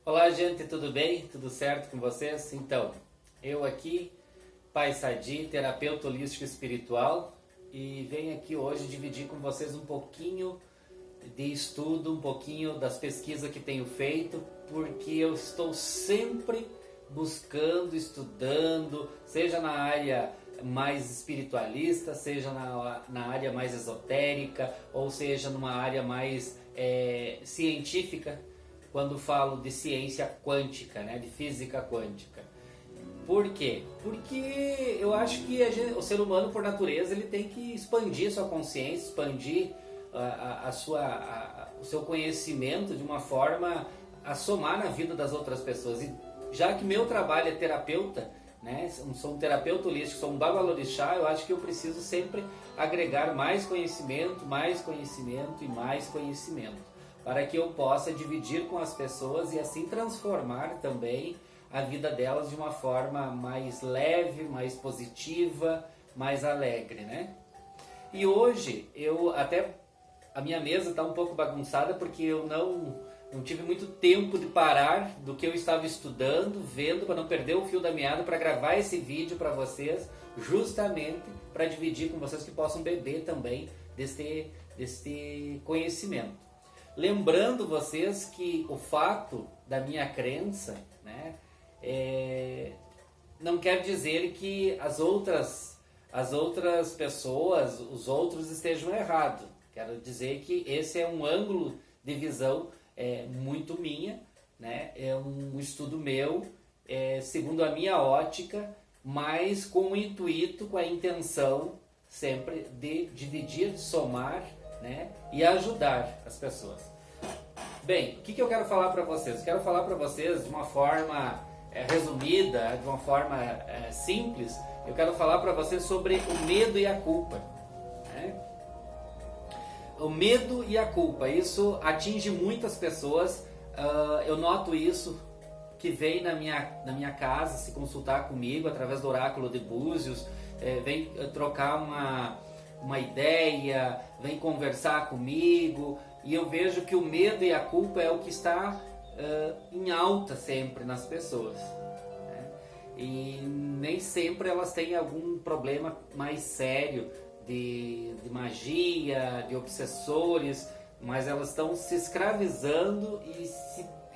Olá, gente, tudo bem? Tudo certo com vocês? Então, eu aqui, Pai Sadi, terapeuta holístico espiritual, e venho aqui hoje dividir com vocês um pouquinho de estudo, um pouquinho das pesquisas que tenho feito, porque eu estou sempre buscando, estudando, seja na área mais espiritualista, seja na área mais esotérica, ou seja numa área mais científica, quando falo de ciência quântica, né, de física quântica. Por quê? Porque eu acho que o ser humano, por natureza, ele tem que expandir sua consciência, expandir o seu conhecimento de uma forma a somar na vida das outras pessoas. E já que meu trabalho é terapeuta, né, sou um terapeuta holístico, sou um babalorixá, eu acho que eu preciso sempre agregar mais conhecimento e mais conhecimento, para que eu possa dividir com as pessoas e assim transformar também a vida delas de uma forma mais leve, mais positiva, mais alegre, né? E hoje, a minha mesa está um pouco bagunçada porque eu não tive muito tempo de parar do que eu estava estudando, vendo, para não perder o fio da meada, para gravar esse vídeo para vocês, justamente para dividir com vocês que possam beber também deste conhecimento. Lembrando vocês que o fato da minha crença, né, não quer dizer que as outras pessoas, os outros estejam errados. Quero dizer que esse é um ângulo de visão muito minha, né, é um estudo meu, segundo a minha ótica, mas com o intuito, com a intenção sempre de dividir, de somar, né, e ajudar as pessoas. Bem, o que eu quero falar para vocês? Eu quero falar para vocês de uma forma resumida, de uma forma simples. Eu quero falar para vocês sobre o medo e a culpa, né? O medo e a culpa, isso atinge muitas pessoas. Eu noto isso, que vem na minha casa se consultar comigo através do oráculo de Búzios, vem trocar uma ideia, vem conversar comigo, e eu vejo que o medo e a culpa é o que está em alta sempre nas pessoas, né? E nem sempre elas têm algum problema mais sério de magia, de obsessores, mas elas estão se escravizando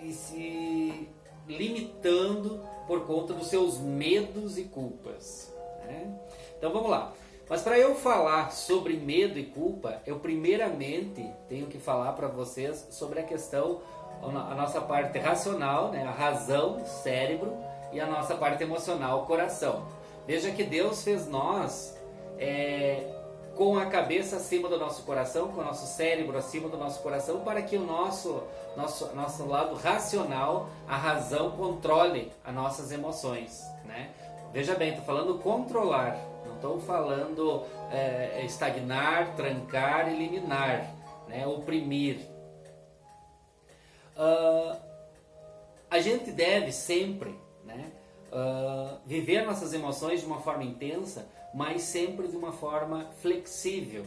e se limitando por conta dos seus medos e culpas, né? Então vamos lá. Mas para eu falar sobre medo e culpa, eu primeiramente tenho que falar para vocês sobre a questão, a nossa parte racional, né, a razão, cérebro, e a nossa parte emocional, o coração. Veja que Deus fez nós com a cabeça acima do nosso coração, com o nosso cérebro acima do nosso coração, para que o nosso lado racional, a razão, controle as nossas emoções, né? Veja bem, estou falando controlar, não estou falando estagnar, trancar, eliminar, né? Oprimir. A gente deve sempre, né, viver nossas emoções de uma forma intensa, mas sempre de uma forma flexível.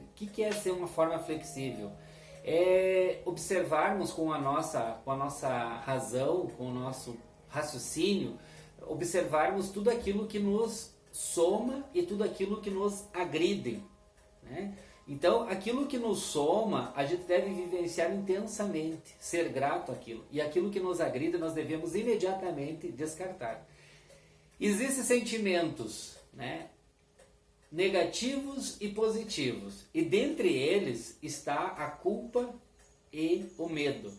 O que é ser uma forma flexível? É observarmos com a nossa razão, com o nosso raciocínio, observarmos tudo aquilo que nos soma e tudo aquilo que nos agride, né? Então, aquilo que nos soma, a gente deve vivenciar intensamente, ser grato àquilo. E aquilo que nos agride, nós devemos imediatamente descartar. Existem sentimentos, né, negativos e positivos. E dentre eles está a culpa e o medo.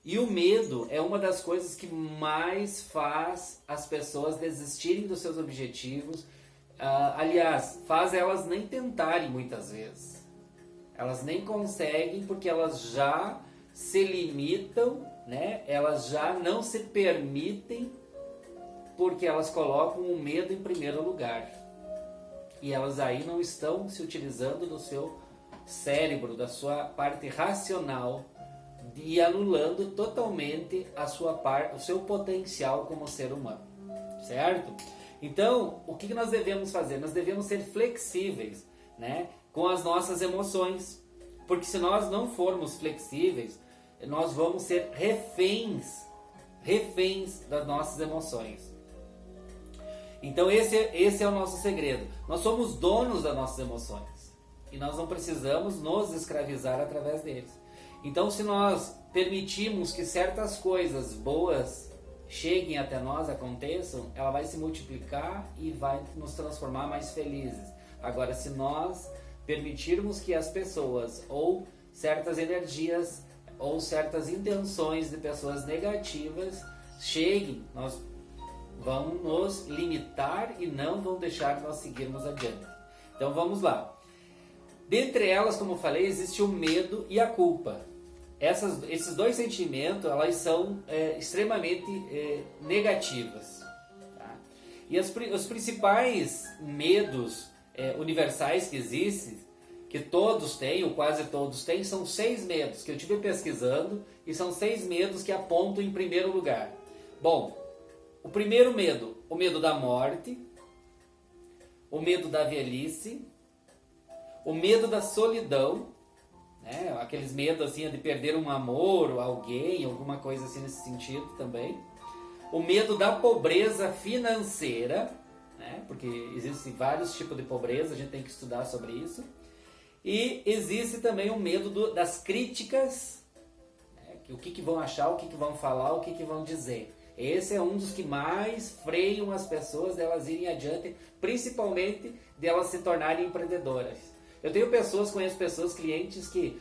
E o medo é uma das coisas que mais faz as pessoas desistirem dos seus objetivos. Aliás, faz elas nem tentarem muitas vezes. Elas nem conseguem porque elas já se limitam, né? Elas já não se permitem porque elas colocam o medo em primeiro lugar. E elas aí não estão se utilizando do seu cérebro, da sua parte racional, e anulando totalmente o seu potencial como ser humano, certo? Então, o que nós devemos fazer? Nós devemos ser flexíveis, né, com as nossas emoções, porque se nós não formos flexíveis, nós vamos ser reféns reféns das nossas emoções. Então esse é o nosso segredo. Nós somos donos das nossas emoções e nós não precisamos nos escravizar através deles. Então, se nós permitirmos que certas coisas boas cheguem até nós, aconteçam, ela vai se multiplicar e vai nos transformar mais felizes. Agora, se nós permitirmos que as pessoas ou certas energias ou certas intenções de pessoas negativas cheguem, nós vão nos limitar e não vão deixar nós seguirmos adiante. Então vamos lá. Dentre elas, como eu falei, existe o medo e a culpa. Esses dois sentimentos, elas são extremamente negativas. Tá? E os principais medos universais que existem, que todos têm, ou quase todos têm, são 6 medos que eu estive pesquisando, e são 6 medos que apontam em primeiro lugar. Bom, o primeiro medo, o medo da morte, o medo da velhice, o medo da solidão, né? Aqueles medos assim, de perder um amor, ou alguém, alguma coisa assim nesse sentido também. O medo da pobreza financeira, né? Porque existem vários tipos de pobreza, a gente tem que estudar sobre isso. E existe também o medo das críticas, né? O que vão achar, o que vão falar, o que vão dizer. Esse é um dos que mais freiam as pessoas delas irem adiante, principalmente delas se tornarem empreendedoras. Eu tenho conheço pessoas, clientes que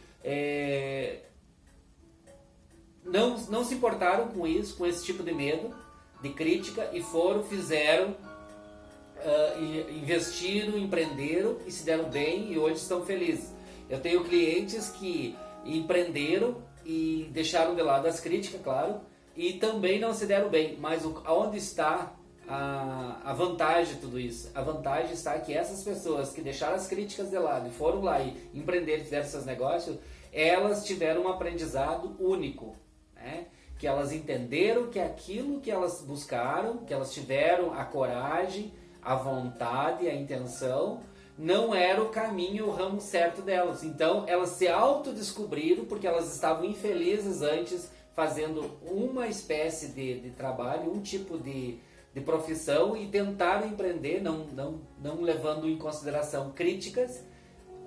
não se importaram com isso, com esse tipo de medo, de crítica, e fizeram, investiram, empreenderam e se deram bem e hoje estão felizes. Eu tenho clientes que empreenderam e deixaram de lado as críticas, claro, e também não se deram bem, mas aonde está a vantagem de tudo isso? A vantagem está que essas pessoas que deixaram as críticas de lado e foram lá e empreenderam, fizeram seus negócios, elas tiveram um aprendizado único, né? Que elas entenderam que aquilo que elas buscaram, que elas tiveram a coragem, a vontade, a intenção, não era o caminho, o ramo certo delas. Então elas se autodescobriram porque elas estavam infelizes antes, fazendo uma espécie de trabalho, um tipo de profissão, e tentaram empreender, não levando em consideração críticas,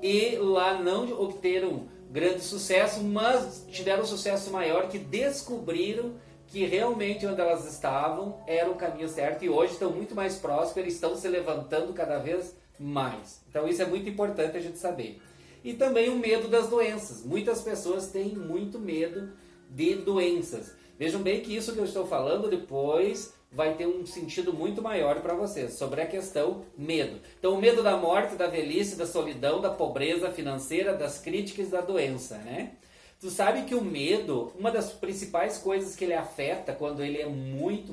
e lá não obteram grande sucesso, mas tiveram um sucesso maior, que descobriram que realmente onde elas estavam era o caminho certo, e hoje estão muito mais prósperos, estão se levantando cada vez mais. Então isso é muito importante a gente saber. E também o medo das doenças. Muitas pessoas têm muito medo de doenças. Vejam bem que isso que eu estou falando depois vai ter um sentido muito maior para vocês, sobre a questão medo. Então o medo da morte, da velhice, da solidão, da pobreza financeira, das críticas, da doença, né? Tu sabe que o medo, uma das principais coisas que ele afeta quando ele é muito,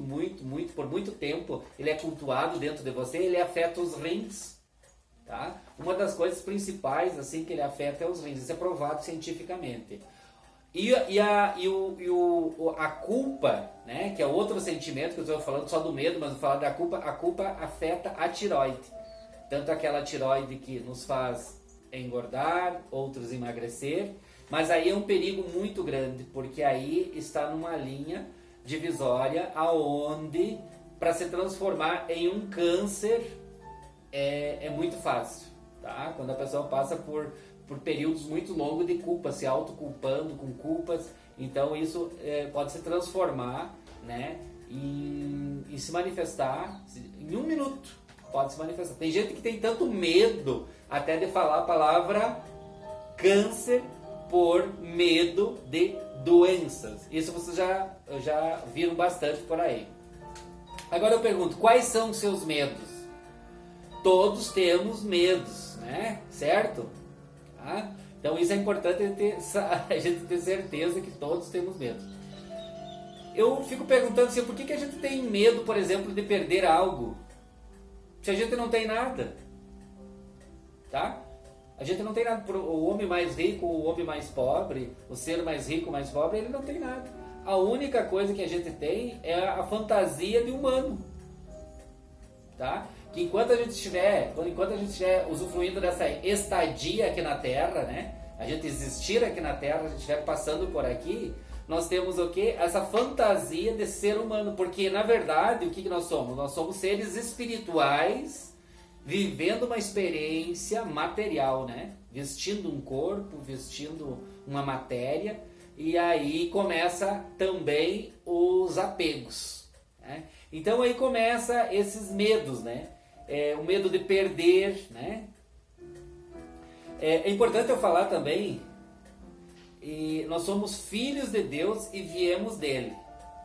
por muito tempo, ele é cultuado dentro de você, ele afeta os rins, tá? Uma das coisas principais assim que ele afeta é os rins, isso é provado cientificamente. A culpa, né, que é outro sentimento que eu estou falando só do medo, mas vou falar da culpa. A culpa afeta a tireoide, tanto aquela tireoide que nos faz engordar, outros emagrecer, mas aí é um perigo muito grande, porque aí está numa linha divisória aonde para se transformar em um câncer é muito fácil, tá? Quando a pessoa passa por períodos muito longos de culpa, se autoculpando com culpas, então isso pode se transformar, né, e se manifestar em 1 minuto, pode se manifestar. Tem gente que tem tanto medo até de falar a palavra câncer por medo de doenças. Isso vocês já viram bastante por aí. Agora eu pergunto, quais são os seus medos? Todos temos medos, né? Certo? Então isso é importante a gente ter certeza que todos temos medo. Eu fico perguntando assim, por que a gente tem medo, por exemplo, de perder algo? Se a gente não tem nada, tá? A gente não tem nada. O homem mais rico, o homem mais pobre, o ser mais rico, mais pobre, ele não tem nada. A única coisa que a gente tem é a fantasia de humano, tá? Que enquanto a gente estiver usufruindo dessa estadia aqui na Terra, né? A gente existir aqui na Terra, a gente estiver passando por aqui, nós temos o quê? Essa fantasia de ser humano, porque na verdade o que nós somos? Nós somos seres espirituais vivendo uma experiência material, né? Vestindo um corpo, vestindo uma matéria, e aí começa também os apegos, né? Então aí começa esses medos, né? O medo de perder, né? É importante eu falar também, nós somos filhos de Deus e viemos dele.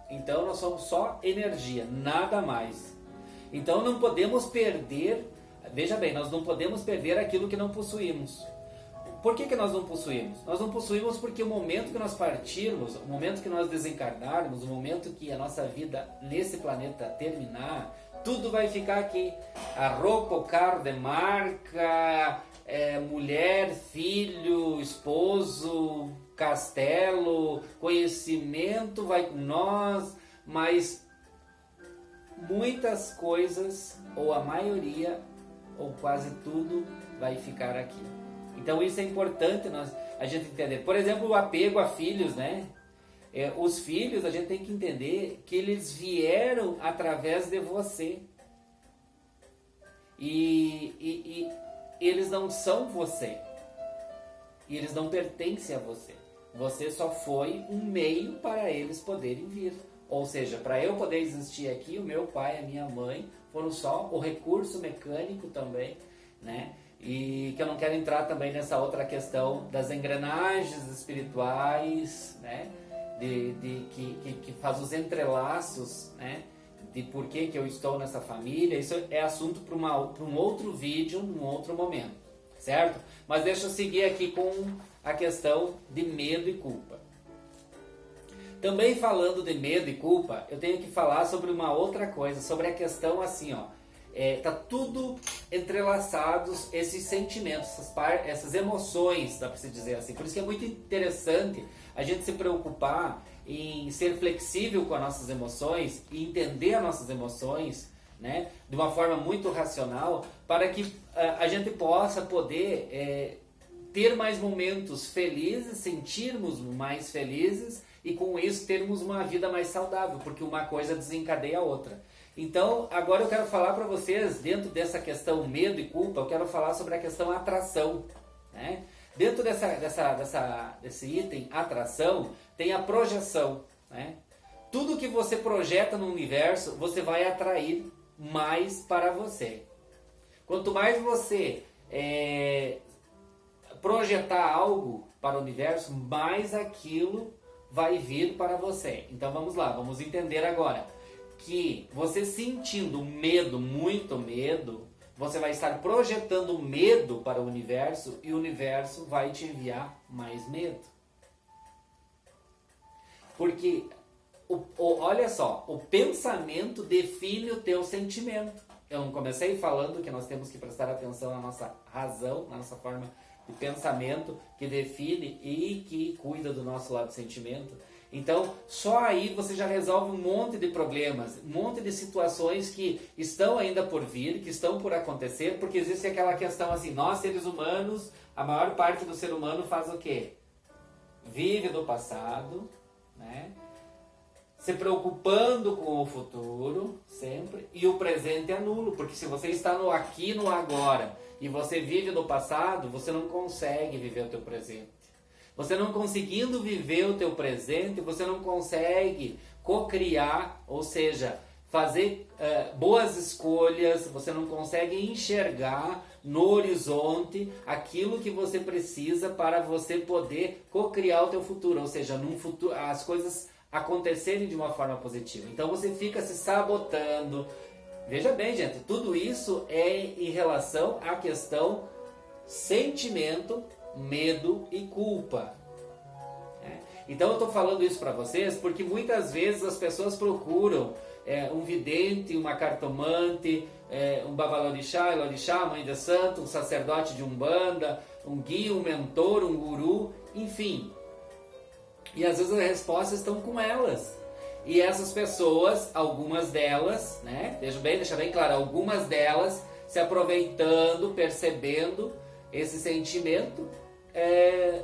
Então nós somos só energia, nada mais. Então não podemos perder, veja bem, nós não podemos perder aquilo que não possuímos. Por que nós não possuímos? Nós não possuímos porque o momento que nós partirmos, o momento que nós desencarnarmos, o momento que a nossa vida nesse planeta terminar, tudo vai ficar aqui. A roupa, o carro de marca, mulher, filho, esposo, castelo, conhecimento vai com nós, mas muitas coisas, ou a maioria, ou quase tudo, vai ficar aqui. Então isso é importante a gente entender. Por exemplo, o apego a filhos, né? Os filhos, a gente tem que entender que eles vieram através de você. E eles não são você. E eles não pertencem a você. Você só foi um meio para eles poderem vir. Ou seja, para eu poder existir aqui, o meu pai e a minha mãe foram só o recurso mecânico também, né? E que eu não quero entrar também nessa outra questão das engrenagens espirituais, né? Que faz os entrelaços, né? De por que eu estou nessa família. Isso é assunto para um outro vídeo, num outro momento, certo? Mas deixa eu seguir aqui com a questão de medo e culpa. Também falando de medo e culpa, eu tenho que falar sobre uma outra coisa, sobre a questão assim, ó. Tá tudo entrelaçados, esses sentimentos, essas emoções, dá para se dizer assim. Por isso que é muito interessante a gente se preocupar em ser flexível com as nossas emoções e entender as nossas emoções, né, de uma forma muito racional, para que a gente possa poder ter mais momentos felizes, sentirmos mais felizes e com isso termos uma vida mais saudável, porque uma coisa desencadeia a outra. Então, agora eu quero falar para vocês, dentro dessa questão medo e culpa, eu quero falar sobre a questão atração, né? Dentro desse item atração, tem a projeção, né? Tudo que você projeta no universo, você vai atrair mais para você. Quanto mais você projetar algo para o universo, mais aquilo vai vir para você. Então vamos lá, vamos entender agora que você sentindo medo, muito medo, você vai estar projetando medo para o universo e o universo vai te enviar mais medo. Porque, olha só, o pensamento define o teu sentimento. Eu não comecei falando que nós temos que prestar atenção na nossa razão, na nossa forma de pensamento, que define e que cuida do nosso lado de sentimento. Então, só aí você já resolve um monte de problemas, um monte de situações que estão ainda por vir, que estão por acontecer, porque existe aquela questão assim, nós seres humanos, a maior parte do ser humano faz o quê? Vive do passado, né? Se preocupando com o futuro, sempre, e o presente é nulo, porque se você está no aqui, no agora, e você vive do passado, você não consegue viver o teu presente. Você não conseguindo viver o teu presente, você não consegue cocriar, ou seja, fazer boas escolhas, você não consegue enxergar no horizonte aquilo que você precisa para você poder cocriar o teu futuro, ou seja, num futuro, as coisas acontecerem de uma forma positiva. Então você fica se sabotando. Veja bem, gente, tudo isso é em relação à questão sentimento, medo e culpa. Então eu estou falando isso para vocês porque muitas vezes as pessoas procuram um vidente, uma cartomante, um babalorixá, elorixá, mãe de santo, um sacerdote de umbanda, um guia, um mentor, um guru, enfim. E às vezes as respostas estão com elas. E essas pessoas, algumas delas, né, deixa bem claro, algumas delas se aproveitando, percebendo esse sentimento,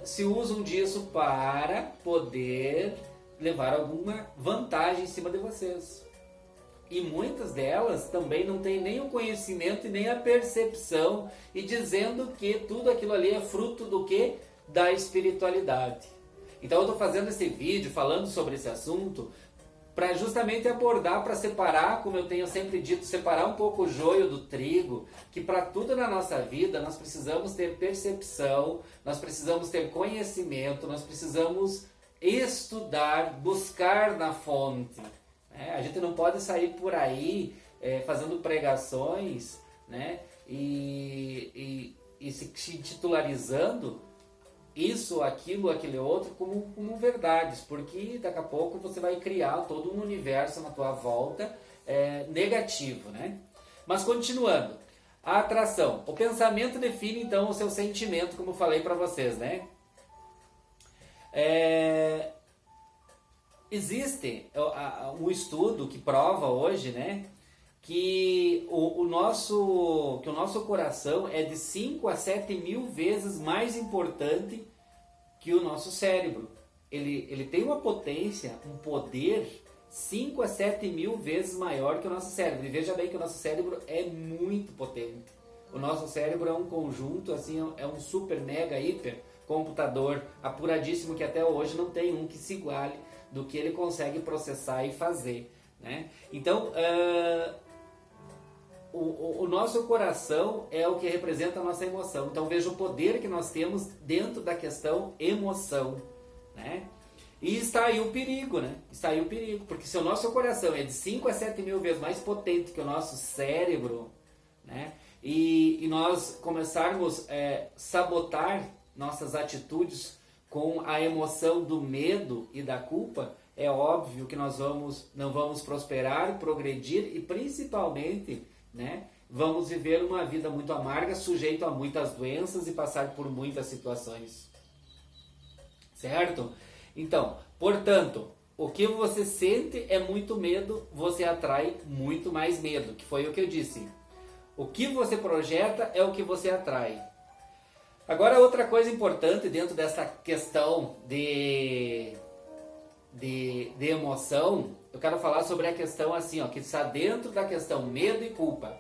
se usam disso para poder levar alguma vantagem em cima de vocês. E muitas delas também não têm nem o conhecimento e nem a percepção, e dizendo que tudo aquilo ali é fruto do que? Da espiritualidade. Então eu estou fazendo esse vídeo falando sobre esse assunto para justamente abordar, para separar, como eu tenho sempre dito, separar um pouco o joio do trigo, que para tudo na nossa vida nós precisamos ter percepção, nós precisamos ter conhecimento, nós precisamos estudar, buscar na fonte. A gente não pode sair por aí fazendo pregações, né, e se titularizando isso, aquilo, aquele outro como verdades, porque daqui a pouco você vai criar todo um universo na tua volta negativo, né? Mas continuando, a atração. O pensamento define então o seu sentimento, como eu falei para vocês, né? Existe um estudo que prova hoje, né, que o nosso coração é de 5 a 7 mil vezes mais importante que o nosso cérebro. Ele tem uma potência, um poder 5 a 7 mil vezes maior que o nosso cérebro. E veja bem que o nosso cérebro é muito potente. O nosso cérebro é um conjunto, assim, é um super, mega, hiper computador apuradíssimo, que até hoje não tem um que se iguale do que ele consegue processar e fazer, né? Então, o nosso coração é o que representa a nossa emoção. Então veja o poder que nós temos dentro da questão emoção, né? E está aí o perigo, né? Está aí o perigo, porque se o nosso coração é de 5 a 7 mil vezes mais potente que o nosso cérebro, né? E nós começarmos a sabotar nossas atitudes com a emoção do medo e da culpa, é óbvio que nós não vamos prosperar, progredir e principalmente, né, vamos viver uma vida muito amarga, sujeito a muitas doenças e passar por muitas situações. Certo? Então, portanto, o que você sente é muito medo, você atrai muito mais medo, que foi o que eu disse. O que você projeta é o que você atrai. Agora, outra coisa importante dentro dessa questão de emoção, eu quero falar sobre a questão assim, ó, que está dentro da questão medo e culpa.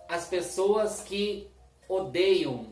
As pessoas que odeiam